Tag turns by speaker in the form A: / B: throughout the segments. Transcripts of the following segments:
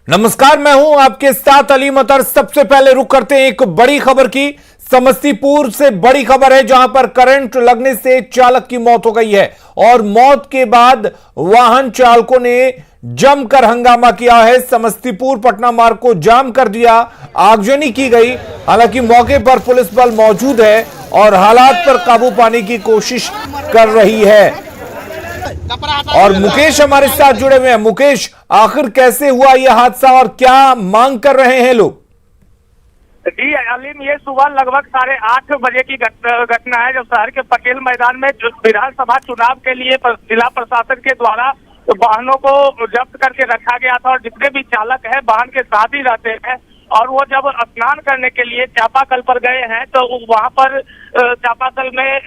A: नमस्कार, मैं हूं आपके साथ अली मतर। सबसे पहले रुक करते हैं एक बड़ी खबर की। समस्तीपुर से बड़ी खबर है, जहां पर करंट लगने से चालक की मौत हो गई है और मौत के बाद वाहन चालकों ने जमकर हंगामा किया है। समस्तीपुर पटना मार्ग को जाम कर दिया, आगजनी की गई। हालांकि मौके पर पुलिस बल मौजूद है और हालात पर काबू पाने की कोशिश कर रही है। और मुकेश हमारे साथ जुड़े हुए हैं। मुकेश, आखिर कैसे हुआ यह हादसा और क्या मांग कर रहे हैं लोग?
B: जी अलीम, ये सुबह लगभग 8:30 बजे की घटना है, जब शहर के पटेल मैदान में विधानसभा चुनाव के लिए जिला प्रशासन के द्वारा वाहनों को जब्त करके रखा गया था और जितने भी चालक हैं वाहन के साथ ही रहते हैं। और वो जब स्नान करने के लिए चापाकल पर गए हैं तो वहां पर चापाकल में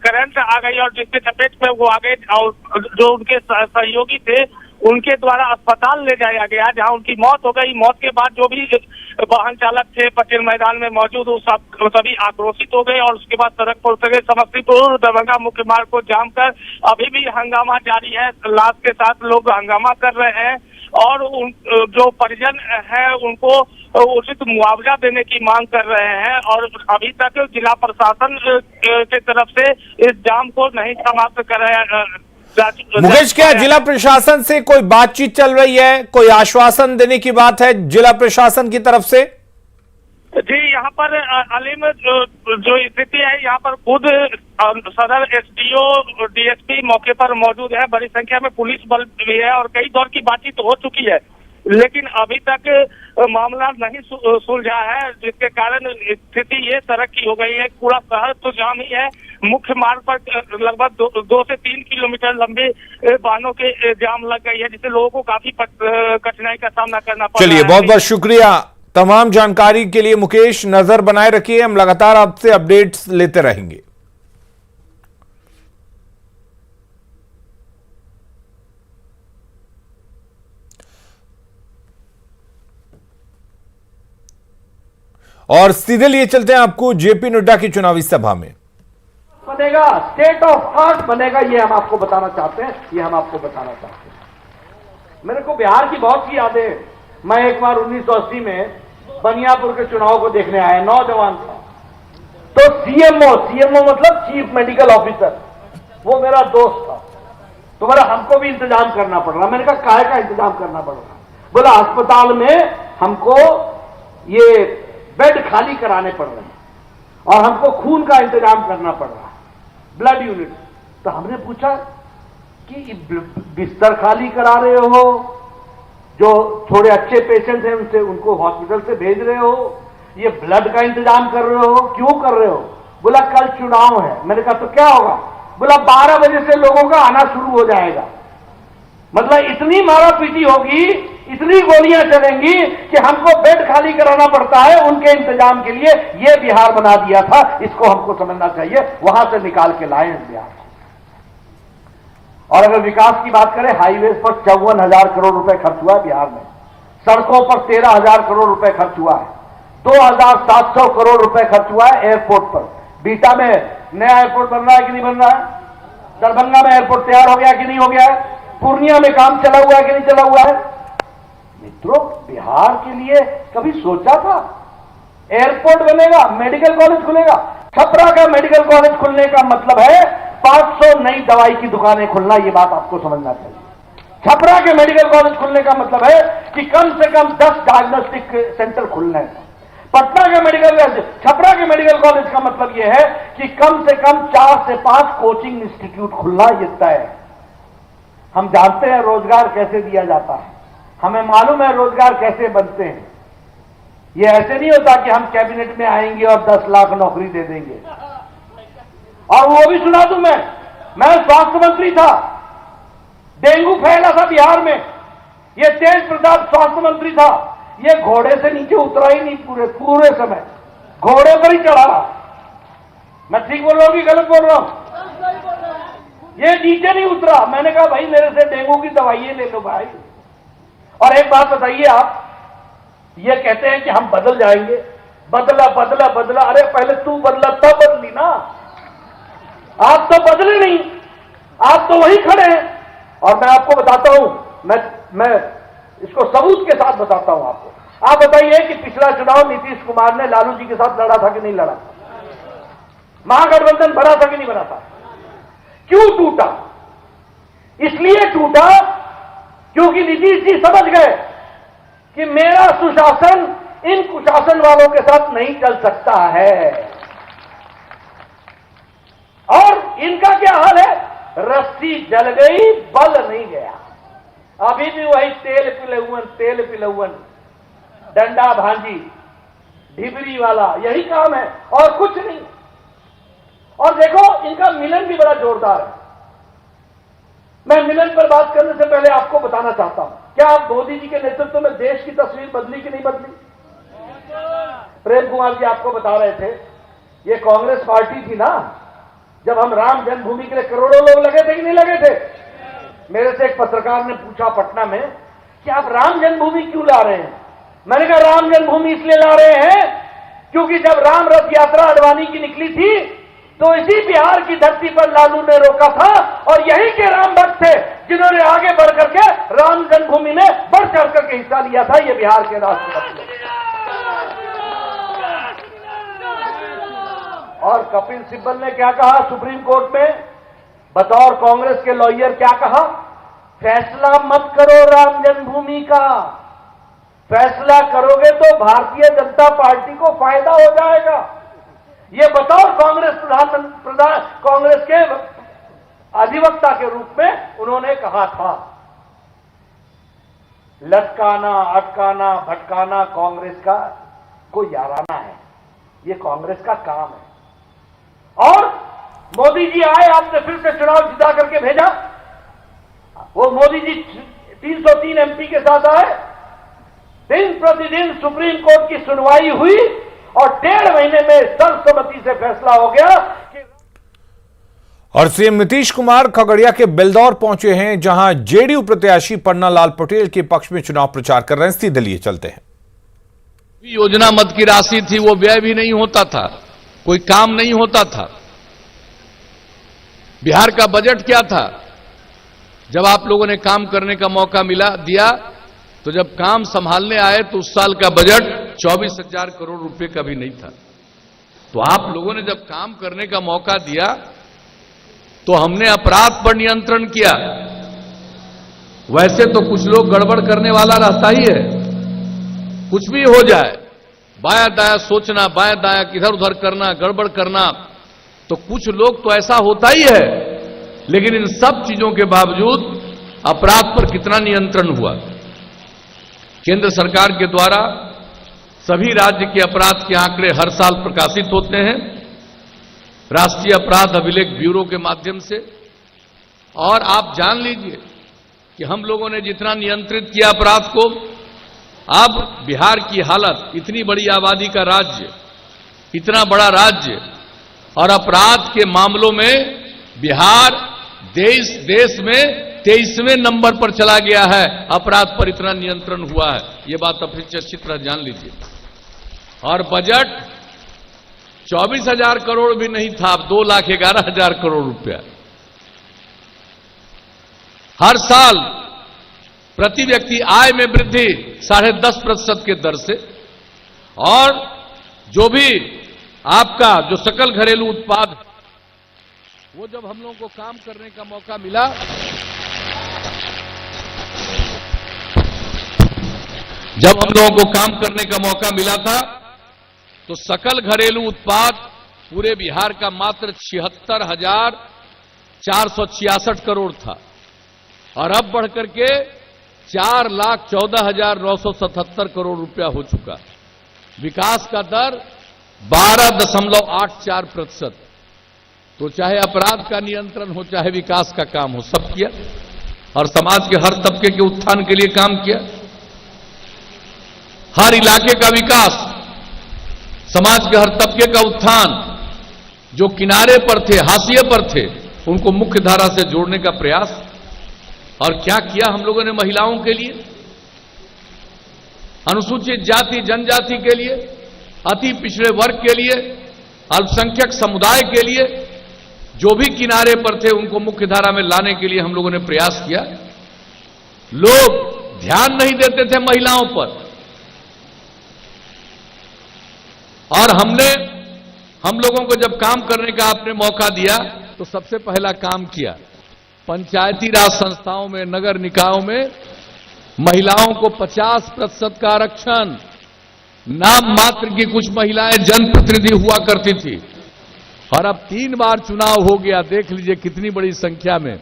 B: करंट आ गई और जिसके चपेट में वो आ गए और जो उनके सहयोगी थे उनके द्वारा अस्पताल ले जाया गया, जहां उनकी मौत हो गई। मौत के बाद जो भी वाहन चालक थे पटेल मैदान में मौजूद, वो सभी आक्रोशित हो गए और उसके बाद सड़क पर उतर गए। समस्तीपुर दरभंगा मुख्य मार्ग को जाम कर अभी भी हंगामा जारी है। लाश के साथ लोग हंगामा कर रहे हैं और जो परिजन है उनको उचित मुआवजा देने की मांग कर रहे हैं। और अभी तक जिला प्रशासन की तरफ से इस जाम को नहीं समाप्त कराया।
A: मुकेश, क्या जिला प्रशासन से कोई बातचीत चल रही है? कोई आश्वासन देने की बात है जिला प्रशासन की तरफ से?
B: जी, यहाँ पर अलीम जो स्थिति है, यहाँ पर खुद सदर एसडीओ डीएसपी मौके पर मौजूद है। बड़ी संख्या में पुलिस बल भी है और कई दौर की बातचीत हो चुकी है, लेकिन अभी तक मामला नहीं सुलझा है, जिसके कारण स्थिति ये तरह की हो गई है। पूरा शहर तो जाम ही है। मुख्य मार्ग पर लगभग 2 से 3 किलोमीटर लंबे वाहनों के जाम लग गई है, जिससे लोगों को काफी कठिनाई का सामना करना पड़ रहा है।
A: चलिए, बहुत बहुत शुक्रिया तमाम जानकारी के लिए मुकेश। नजर बनाए रखिए, हम लगातार आपसे अपडेट्स लेते रहेंगे। और सीधे लिए चलते हैं आपको जेपी नड्डा की चुनावी सभा में।
C: बनेगा, स्टेट ऑफ आर्ट बनेगा, ये हम आपको बताना चाहते हैं, ये हम आपको बताना चाहते हैं। मेरे को बिहार की बहुत सी यादें। मैं एक बार 1980 में बनियापुर के चुनाव को देखने आया, नौजवान था। तो सीएमओ मतलब चीफ मेडिकल ऑफिसर, वो मेरा दोस्त था। तो बोला हमको भी इंतजाम करना पड़ रहा। मैंने कहा काहे का इंतजाम करना पड़ रहा? बोला अस्पताल में हमको ये बेड खाली कराने पड़ रहे हैं और हमको खून का इंतजाम करना पड़ रहा है, ब्लड यूनिट। तो हमने पूछा कि बिस्तर खाली करा रहे हो, जो थोड़े अच्छे पेशेंट हैं उनसे उनको हॉस्पिटल से भेज रहे हो, ये ब्लड का इंतजाम कर रहे हो, क्यों कर रहे हो? बोला कल चुनाव है। मैंने कहा तो क्या होगा? बोला 12 बजे से लोगों का आना शुरू हो जाएगा। मतलब इतनी मारा पीटी होगी, इतनी गोलियां चलेंगी कि हमको बेड खाली कराना पड़ता है उनके इंतजाम के लिए। यह बिहार बना दिया था, इसको हमको समझना चाहिए। वहां से निकाल के लाए हैं बिहार। और अगर विकास की बात करें, हाईवे पर 54,000 करोड़ रुपए खर्च हुआ है बिहार में। सड़कों पर 13,000 करोड़ रुपए खर्च हुआ है। 2,700 करोड़ रुपए खर्च हुआ है एयरपोर्ट पर। बीटा में नया एयरपोर्ट बन रहा है कि नहीं बन रहा है? दरभंगा में एयरपोर्ट तैयार हो गया कि नहीं हो गया है? पूर्णिया में काम चला हुआ है कि नहीं चला हुआ है? मित्रों, बिहार के लिए कभी सोचा था? एयरपोर्ट बनेगा, मेडिकल कॉलेज खुलेगा। छपरा का मेडिकल कॉलेज खुलने का मतलब है 500 नई दवाई की दुकानें खुलना। ये बात आपको समझना चाहिए। छपरा के मेडिकल कॉलेज खुलने का मतलब है कि कम से कम 10 डायग्नोस्टिक सेंटर खुलने हैं। पटना के छपरा के मेडिकल कॉलेज का मतलब यह है कि कम से कम 4 से 5 कोचिंग इंस्टीट्यूट खुलना, ये तय है। हम जानते हैं रोजगार कैसे दिया जाता है, हमें मालूम है रोजगार कैसे बनते हैं। ये ऐसे नहीं होता कि हम कैबिनेट में आएंगे और 10 लाख नौकरी दे देंगे। और वो भी सुना दूं, मैं स्वास्थ्य मंत्री था, डेंगू फैला था बिहार में, ये तेज प्रताप स्वास्थ्य मंत्री था। ये घोड़े से नीचे उतरा ही नहीं, पूरे समय घोड़े पर ही चढ़ा रहा। मैं ठीक बोल रहा हूं कि गलत बोल रहा हूं? ये नीचे नहीं उतरा। मैंने कहा भाई मेरे से डेंगू की दवाइयां ले लो भाई। और एक बात बताइए, आप ये कहते हैं कि हम बदल जाएंगे, बदला बदला बदला। अरे पहले तू बदला तब बदली ना। आप तो बदले नहीं, आप तो वही खड़े हैं। और मैं आपको बताता हूं, मैं इसको सबूत के साथ बताता हूं आपको। आप बताइए कि पिछला चुनाव नीतीश कुमार ने लालू जी के साथ लड़ा था कि नहीं लड़ा था? महागठबंधन बना था कि नहीं बना था? क्यों टूटा? इसलिए टूटा क्योंकि नीतीश जी समझ गए कि मेरा सुशासन इन कुशासन वालों के साथ नहीं चल सकता है। और इनका क्या हाल है? रस्सी जल गई, बल नहीं गया। अभी भी वही तेल पिलौवन, डंडा भांजी, ढिबरी वाला, यही काम है और कुछ नहीं। और देखो इनका मिलन भी बड़ा जोरदार है। मैं मिलन पर बात करने से पहले आपको बताना चाहता हूं, क्या आप मोदी जी के नेतृत्व में देश की तस्वीर बदली कि नहीं बदली? प्रेम कुमार जी आपको बता रहे थे, ये कांग्रेस पार्टी थी ना, जब हम राम जन्मभूमि के लिए करोड़ों लोग लगे थे कि नहीं लगे थे? मेरे से एक पत्रकार ने पूछा पटना में कि आप राम जन्मभूमि क्यों ला रहे हैं? मैंने कहा राम जन्मभूमि इसलिए ला रहे हैं क्योंकि जब राम रथ यात्रा अडवाणी की निकली थी तो इसी बिहार की धरती पर लालू ने रोका था और यही के राम भक्त थे जिन्होंने आगे बढ़ करके राम जन्मभूमि में बढ़ चढ़ करके हिस्सा लिया था। ये बिहार के राष्ट्रपति। और कपिल सिब्बल ने क्या कहा सुप्रीम कोर्ट में, बतौर कांग्रेस के लॉयर क्या कहा? फैसला मत करो राम जन्मभूमि का, फैसला करोगे तो भारतीय जनता पार्टी को फायदा हो जाएगा। ये बतौर कांग्रेस के अधिवक्ता के रूप में उन्होंने कहा था। लटकाना, अटकाना, भटकाना कांग्रेस का कोई याराना है, ये कांग्रेस का काम है। और मोदी जी आए, आपने फिर से चुनाव जिता करके भेजा। वो मोदी जी 303 एमपी के साथ आए, दिन प्रतिदिन सुप्रीम कोर्ट की सुनवाई हुई और 1.5 महीने में सर्वसम्मति से फैसला हो गया कि।
A: और सीएम नीतीश कुमार खगड़िया के बेलदौर पहुंचे हैं, जहां जेडीयू प्रत्याशी पन्ना लाल पटेल के पक्ष में चुनाव प्रचार कर रहे हैं। सीधे लिए चलते हैं।
D: योजना मद की राशि थी, वो व्यय भी नहीं होता था, कोई काम नहीं होता था। बिहार का बजट क्या था? जब आप लोगों ने काम करने का मौका दिया तो जब काम संभालने आए तो उस साल का बजट 24,000 करोड़ रुपए का भी नहीं था। तो आप लोगों ने जब काम करने का मौका दिया तो हमने अपराध पर नियंत्रण किया। वैसे तो कुछ लोग गड़बड़ करने वाला रहता ही है, कुछ भी हो जाए, बाया दाया सोचना, बाया दाया किधर उधर करना, गड़बड़ करना, तो कुछ लोग तो ऐसा होता ही है। लेकिन इन सब चीजों के बावजूद अपराध पर कितना नियंत्रण हुआ? केंद्र सरकार के द्वारा सभी राज्य के अपराध के आंकड़े हर साल प्रकाशित होते हैं राष्ट्रीय अपराध अभिलेख ब्यूरो के माध्यम से। और आप जान लीजिए कि हम लोगों ने जितना नियंत्रित किया अपराध को, अब बिहार की हालत, इतनी बड़ी आबादी का राज्य, इतना बड़ा राज्य, और अपराध के मामलों में बिहार देश में 23वें नंबर पर चला गया है। अपराध पर इतना नियंत्रण हुआ है, यह बात अब फिर अच्छी तरह जान लीजिए। और बजट 24,000 करोड़ भी नहीं था, अब 2,11,000 करोड़ रुपया। हर साल प्रति व्यक्ति आय में वृद्धि 10.5% के दर से, और जो भी आपका जो सकल घरेलू उत्पाद, वो जब हम लोगों को काम करने का मौका मिला, जब हम लोगों को काम करने का मौका मिला था तो सकल घरेलू उत्पाद पूरे बिहार का मात्र 76,466 करोड़ था, और अब बढ़कर के 4,14,977 करोड़ रुपया हो चुका। विकास का दर 12.84%। तो चाहे अपराध का नियंत्रण हो, चाहे विकास का काम हो, सब किया। और समाज के हर तबके के उत्थान के लिए काम किया। हर इलाके का विकास, समाज के हर तबके का उत्थान, जो किनारे पर थे, हाशिए पर थे, उनको मुख्य धारा से जोड़ने का प्रयास। और क्या किया हम लोगों ने महिलाओं के लिए, अनुसूचित जाति जनजाति के लिए, अति पिछड़े वर्ग के लिए, अल्पसंख्यक समुदाय के लिए, जो भी किनारे पर थे उनको मुख्य धारा में लाने के लिए हम लोगों ने प्रयास किया। लोग ध्यान नहीं देते थे महिलाओं पर। और हम लोगों को जब काम करने का आपने मौका दिया तो सबसे पहला काम किया, पंचायती राज संस्थाओं में, नगर निकायों में महिलाओं को 50% का आरक्षण। नाम मात्र की कुछ महिलाएं जनप्रतिनिधि हुआ करती थी और अब 3 बार चुनाव हो गया। देख लीजिए कितनी बड़ी संख्या में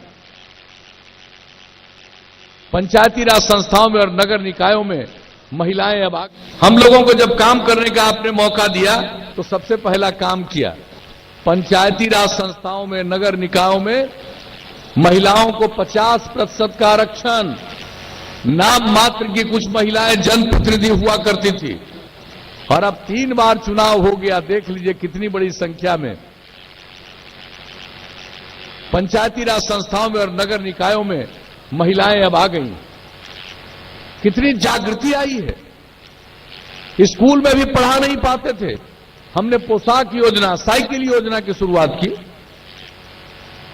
D: पंचायती राज संस्थाओं में और नगर निकायों में महिलाएं अब आ। हम लोगों को जब काम करने का आपने मौका दिया तो सबसे पहला काम किया, पंचायती राज संस्थाओं में, नगर निकायों में महिलाओं को 50% का आरक्षण। नाम मात्र की कुछ महिलाएं जनप्रतिनिधि हुआ करती थी और अब 3 बार चुनाव हो गया। देख लीजिए कितनी बड़ी संख्या में पंचायती राज संस्थाओं में और नगर निकायों में महिलाएं अब आ गई। कितनी जागृति आई है। स्कूल में भी पढ़ा नहीं पाते थे, हमने पोशाक योजना, साइकिल योजना की शुरुआत की।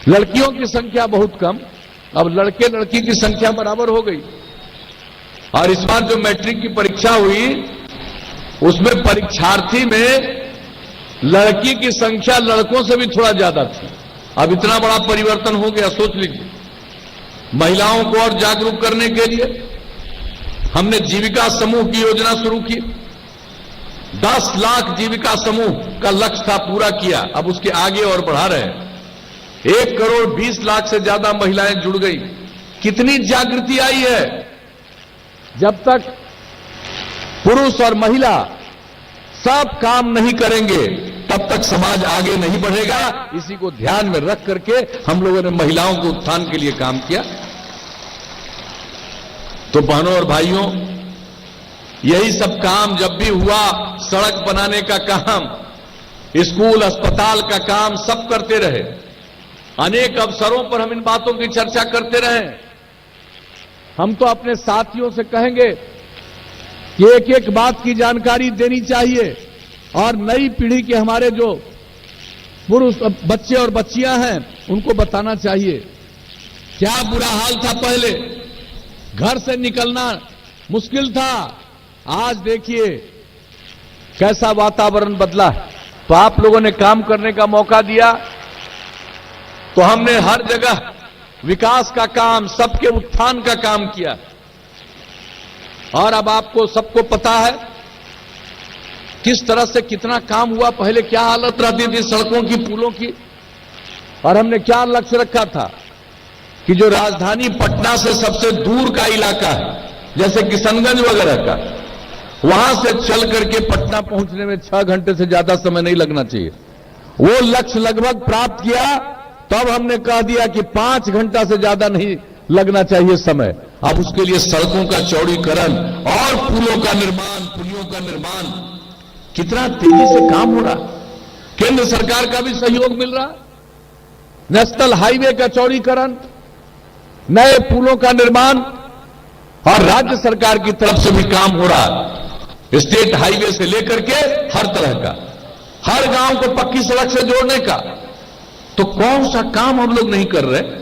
D: लड़कियों की संख्या बहुत कम, अब लड़के लड़की की संख्या बराबर हो गई। और इस बार जो मैट्रिक की परीक्षा हुई उसमें परीक्षार्थी में लड़की की संख्या लड़कों से भी थोड़ा ज्यादा थी। अब इतना बड़ा परिवर्तन हो गया, सोच लीजिए। महिलाओं को और जागरूक करने के लिए हमने जीविका समूह की योजना शुरू की। 10 लाख जीविका समूह का लक्ष्य था, पूरा किया, अब उसके आगे और बढ़ा रहे हैं। 1 करोड़ 20 लाख से ज्यादा महिलाएं जुड़ गई। कितनी जागृति आई है। जब तक पुरुष और महिला सब काम नहीं करेंगे तब तक समाज आगे नहीं बढ़ेगा। इसी को ध्यान में रख करके हम लोगों ने महिलाओं के उत्थान के लिए काम किया। तो बहनों और भाइयों, यही सब काम जब भी हुआ, सड़क बनाने का काम, स्कूल अस्पताल का काम, सब करते रहे। अनेक अवसरों पर हम इन बातों की चर्चा करते रहे। हम तो अपने साथियों से कहेंगे कि एक एक बात की जानकारी देनी चाहिए और नई पीढ़ी के हमारे जो पुरुष बच्चे और बच्चियां हैं उनको बताना चाहिए। क्या बुरा हाल था पहले, घर से निकलना मुश्किल था। आज देखिए कैसा वातावरण बदला है। तो आप लोगों ने काम करने का मौका दिया तो हमने हर जगह विकास का काम, सबके उत्थान का काम किया। और अब आपको सबको पता है किस तरह से कितना काम हुआ। पहले क्या हालत रहती थी सड़कों की, पुलों की। और हमने क्या लक्ष्य रखा था कि जो राजधानी पटना से सबसे दूर का इलाका है, जैसे किशनगंज वगैरह का, वहां से चल करके पटना पहुंचने में 6 घंटे से ज्यादा समय नहीं लगना चाहिए। वो लक्ष्य लगभग प्राप्त किया। तब हमने कह दिया कि 5 घंटा से ज्यादा नहीं लगना चाहिए समय। अब उसके लिए सड़कों का चौड़ीकरण और पुलों का निर्माण, पुलियों का निर्माण, कितना तेजी से काम हो रहा। केंद्र सरकार का भी सहयोग मिल रहा। नेशनल हाईवे का चौड़ीकरण, नए पुलों का निर्माण और राज्य सरकार की तरफ से भी काम हो रहा। स्टेट हाईवे से लेकर के हर तरह का, हर गांव को पक्की सड़क से जोड़ने का। तो कौन सा काम हम लोग नहीं कर रहे।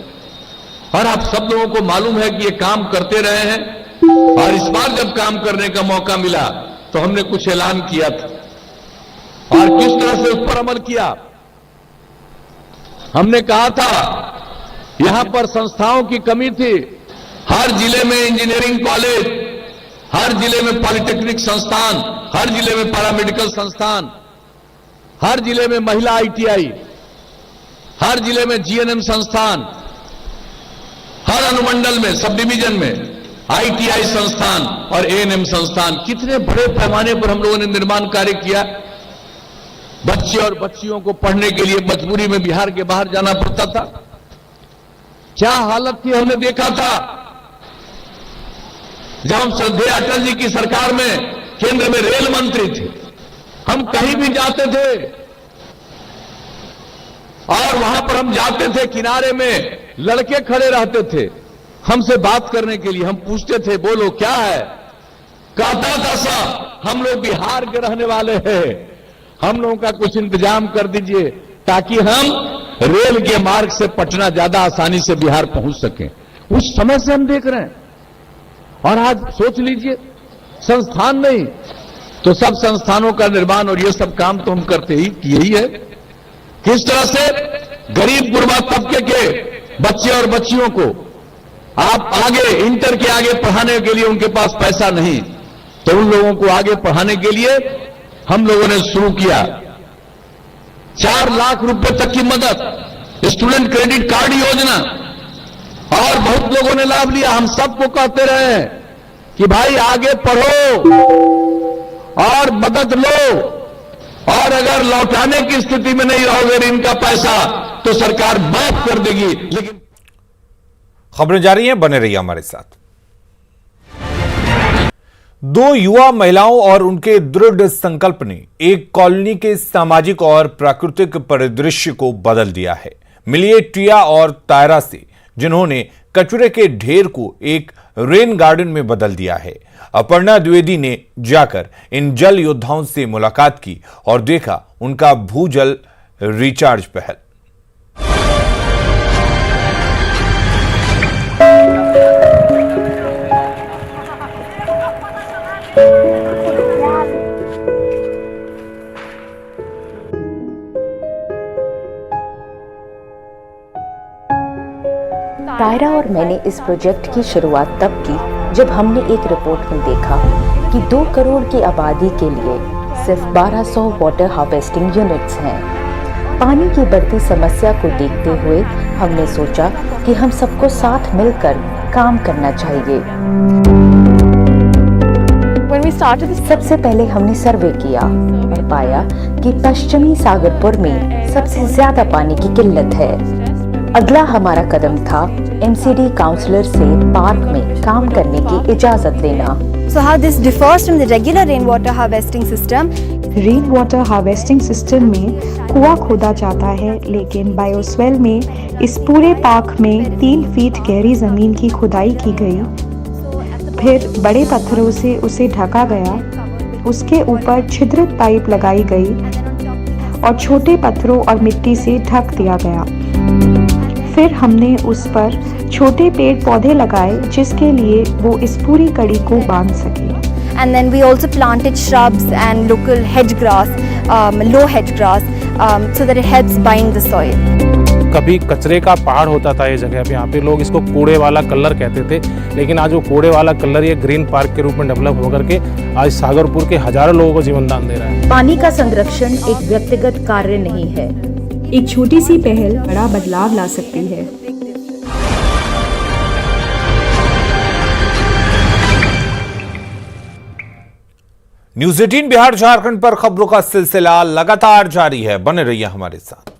D: और आप सब लोगों को मालूम है कि ये काम करते रहे हैं। और इस बार जब काम करने का मौका मिला तो हमने कुछ ऐलान किया था और किस तरह से उस पर अमल किया। हमने कहा था यहां पर संस्थाओं की कमी थी। हर जिले में इंजीनियरिंग कॉलेज, हर जिले में पॉलिटेक्निक संस्थान, हर जिले में पैरामेडिकल संस्थान, हर जिले में महिला आईटीआई, हर जिले में जीएनएम संस्थान, हर अनुमंडल में, सब डिवीजन में आईटीआई संस्थान और एएनएम संस्थान। कितने बड़े पैमाने पर हम लोगों ने निर्माण कार्य किया। बच्चे और बच्चियों को पढ़ने के लिए मजबूरी में बिहार के बाहर जाना पड़ता था। क्या हालत थी हमने देखा था। जब हम श्रद्धेय अटल जी की सरकार में केंद्र में रेल मंत्री थे, हम कहीं भी जाते थे और वहां पर हम जाते थे, किनारे में लड़के खड़े रहते थे हमसे बात करने के लिए। हम पूछते थे बोलो क्या है। कहता था साहब हम लोग बिहार के रहने वाले हैं, हम लोगों का कुछ इंतजाम कर दीजिए ताकि हम रेल के मार्ग से पटना ज्यादा आसानी से बिहार पहुंच सकें। उस समय से हम देख रहे हैं। और आज सोच लीजिए, संस्थान नहीं तो सब संस्थानों का निर्माण और ये सब काम तो हम करते ही यही है। किस तरह से गरीब गुरबा तबके के बच्चे और बच्चियों को आप आगे इंटर के आगे पढ़ाने के लिए उनके पास पैसा नहीं, तो उन लोगों को आगे पढ़ाने के लिए हम लोगों ने शुरू किया 4 लाख रुपए तक की मदद, स्टूडेंट क्रेडिट कार्ड योजना, और बहुत लोगों ने लाभ लिया। हम सबको कहते रहे कि भाई आगे पढ़ो और मदद लो, और अगर लौटाने की स्थिति में नहीं रहोगे इनका पैसा तो सरकार माफ कर देगी। लेकिन
A: खबरें जारी हैं, बने रहिए हमारे साथ। 2 युवा महिलाओं और उनके दृढ़ संकल्प ने एक कॉलोनी के सामाजिक और प्राकृतिक परिदृश्य को बदल दिया है। मिलिए टिया और तायरा से, जिन्होंने कचरे के ढेर को एक रेन गार्डन में बदल दिया है। अपर्णा द्विवेदी ने जाकर इन जल योद्धाओं से मुलाकात की और देखा उनका भूजल रिचार्ज पहल।
E: तायरा और मैंने इस प्रोजेक्ट की शुरुआत तब की जब हमने एक रिपोर्ट में देखा कि 2 करोड़ की आबादी के लिए सिर्फ 1200 वाटर हार्वेस्टिंग यूनिट्स हैं। पानी की बढ़ती समस्या को देखते हुए हमने सोचा कि हम सबको साथ मिलकर काम करना चाहिए। सबसे पहले हमने सर्वे किया और पाया कि पश्चिमी सागरपुर में सबसे ज्यादा पानी की किल्लत है। अगला हमारा कदम था एमसीडी काउंसलर से पार्क में काम करने की इजाजत लेना।
F: So how this differs from the regular rainwater harvesting system?
G: Rain water harvesting system में कुआं खोदा जाता है, लेकिन बायोस्वेल में इस पूरे पार्क में 3 फीट गहरी जमीन की खुदाई की गई, फिर बड़े पत्थरों से उसे ढका गया, उसके ऊपर छिद्रित पाइप लगाई गई और छोटे पत्थरों और मिट्टी से ढक दिया गया। फिर हमने उस पर छोटे पेड़ पौधे लगाए जिसके लिए वो इस पूरी कड़ी को बांध सके।
F: And then we also planted shrubs and local hedge grass, low hedge grass, so that it helps bind the soil.
H: कभी कचरे का पहाड़ होता था ये जगह पे, यहाँ पे लोग इसको कूड़े वाला कलर कहते थे, लेकिन आज वो कूड़े वाला कलर ये ग्रीन पार्क के रूप में डेवलप होकर के आज सागरपुर के हजारों लोगों को जीवन दान दे रहा है।
E: पानी का संरक्षण एक व्यक्तिगत कार्य नहीं है।
G: एक छोटी सी पहल बड़ा बदलाव ला सकती है।
A: न्यूज़ 18 बिहार झारखंड पर खबरों का सिलसिला लगातार जारी है, बने रहिए हमारे साथ।